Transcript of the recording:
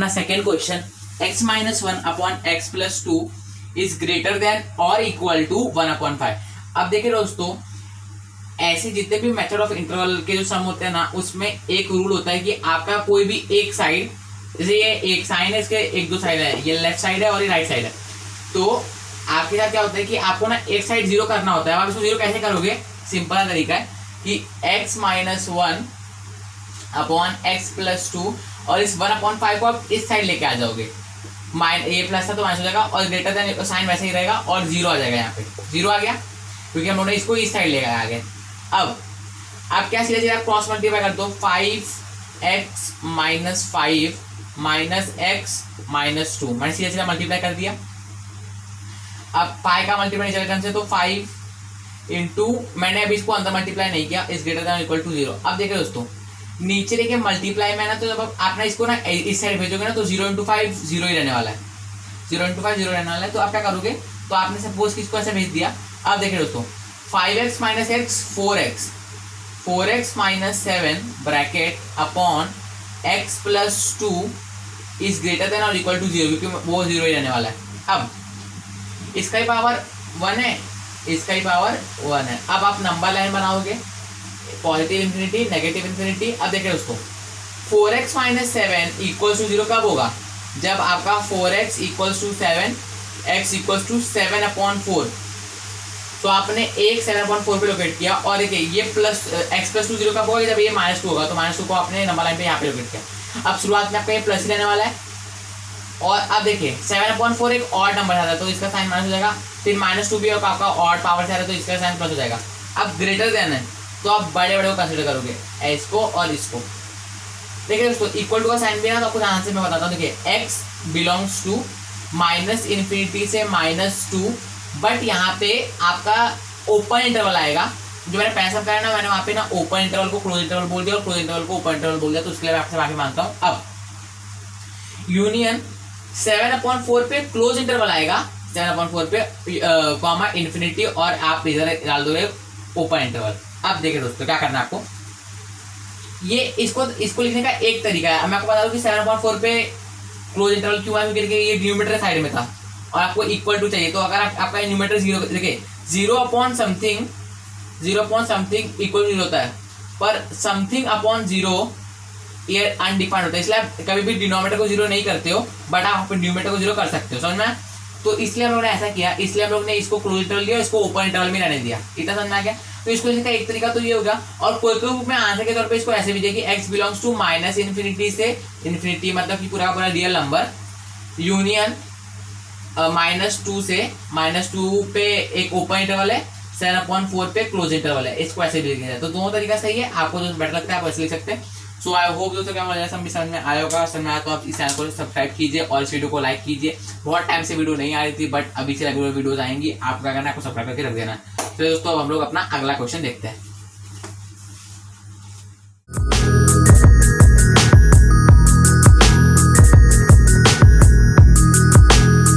अपना second question, x minus 1/x+2 is greater then और equal to 1/5। अब देखिए दोस्तों, ऐसे जितने भी मेथड ऑफ इंटरवल के जो सम होते हैं ना, उसमें एक रूल होता है कि आपका कोई भी एक साइड, जैसे ये एक साइन है, इसके एक दो साइड है, ये लेफ्ट साइड है और ये राइट साइड है, तो आपके साथ क्या होता है कि आपको ना एक साइड जीरो करना होता है। आप इसको जीरो कैसे करोगे? सिंपल तरीका है कि x माइनस 1/x+2 और इस 1/5 को आप इस साइड लेके आ जाओगे, ये प्लस था तो माइनस हो जाएगा और ग्रेटर देन साइन वैसे ही रहेगा और जीरो आ जाएगा। यहाँ पे जीरो आ गया क्योंकि हम लोगों ने इसको इस साइड लेकर आ गए। अब आप क्या सीधे सीधे आप क्रॉस मल्टीप्लाई कर दो, 5x minus 5 minus x minus 2, मैंने सीधे सीधा मल्टीप्लाई कर दिया। अब पाई का मल्टीप्लाई नीचे टर्म से, तो 5 इंटू, मैंने अभी इसको अंदर मल्टीप्लाई नहीं किया, is greater than equal to 0। अब देखिए दोस्तों, नीचे देखिए मल्टीप्लाई में ना, तो जब आपने इसको ना इस साइड भेजोगे ना, तो 0 इंटू 5 0 ही रहने वाला है, 0 इंटू 5 0 रहने वाला है। तो आप क्या करोगे? तो आपने सपोज कि इसको ऐसे भेज दिया। अब देखिए दोस्तों, 5x minus x 4x, 4x minus 7 bracket upon x+2 is greater then और इक्वल टू 0, क्योंकि वो 0 ही रहने वाला है। अब इसका ही पावर 1 है, इसका ही पावर 1 है। अब आप नंबर लाइन बनाओगे, पॉजिटिव इन्फिनिटी, नेगेटिव इन्फिनिटी। अब देखिए दोस्तों, 4x माइनस 7 इक्वल्स टू 0 कब होगा? जब आपका 4x equals to 7, x equals to 7/4। तो आपने एक 7/4 पे लोकेट किया, और देखिए ये प्लस x+2 0 कब होगा? जब ये -2 होगा, तो -2 को आपने नंबर लाइन पे यहाँ पे लोकेट किया। अब शुरुआत में आपका ये प्लस ही रहने वाला है, और अब देखिए 7/4 एक ऑड नंबर आता है, तो इसका साइन माइनस हो जाएगा। फिर -2 भी आपका ऑड पावर से आ रहा है, तो इसका साइन प्लस हो जाएगा। अब ग्रेटर देन है, तो आप बड़े बड़े को कंसिडर करोगे, इसको और इसको। देखिए दोस्तों, इक्वल टू का साइन भी है ना, तो आपको ध्यान से मैं बताता हूँ। देखिए x बिलोंग्स टू -∞ से -2, बट यहाँ पे आपका ओपन इंटरवल आएगा। जो मैंने पैसा करा ना, मैंने वहाँ पे ना ओपन इंटरवल को क्लोज इंटरवल बोल दिया और क्लोज इंटरवल को ओपन इंटरवल बोल दिया, तो उसके लिए मैं आपसे माफी मांगता हूँ। अब यूनियन 7/4 पे क्लोज इंटरवल आएगा, 7/4 पे कॉमा इन्फिनिटी, और आप इधर डाल दोगे ओपन इंटरवल। अब देखिए दोस्तों, क्या करना है आपको, ये इसको लिखने का एक तरीका है। मैं आपको बता दूं कि 7/4 पे क्लोज इंटरवल क्यों है, क्योंकि ये न्यूमरेटर साइड में था और आपको इक्वल टू चाहिए। तो अगर आपका न्यूमरेटर 0, देखिए 0/समथिंग इक्वल टू 0 होता है, पर समथिंग अपॉन 0 ये अनडिफाइंड होता है, इसलिए आप कभी भी डिनोमिनेटर को 0 नहीं करते हो, बट आप न्यूमरेटर को 0 कर सकते हो, समझ में? तो इसलिए हम लोगों ने ऐसा किया, इसलिए हम लोग ने इसको क्लोज इंटरवल लिया, इसको ओपन इंटरवल में रहने दिया। इतना समझ में आ गया? तो इसको लिखने का एक तरीका तो ये होगा, और कोई बुक में आंसर के तौर पे इसको ऐसे भी दिया कि x बिलोंग्स टू -∞ से इन्फिनिटी, मतलब कि पूरा पूरा रियल नंबर, यूनियन -2 से -2 पे एक ओपन इंटरवल है, 7/4 पे क्लोज इंटरवल है, इसको ऐसे भी लिखा जाए। तो दोनों तरीका सही है, आपको जो बेटर लगता है आप ऐसे लिख सकते हैं। सो आई होप दोस्तों क्या मुझे समझ में आया होगा। समझ में आया तो आप इस चैनल को सब्सक्राइब कीजिए और इस वीडियो को लाइक कीजिए। बहुत टाइम से वीडियो नहीं आ रही थी, बट अभी से रेगुलर वीडियोस आएंगी, आपको क्या करना है, आपको सब्सक्राइब करके रख देना है। तो दोस्तों, अब हम लोग अपना अगला क्वेश्चन देखते हैं।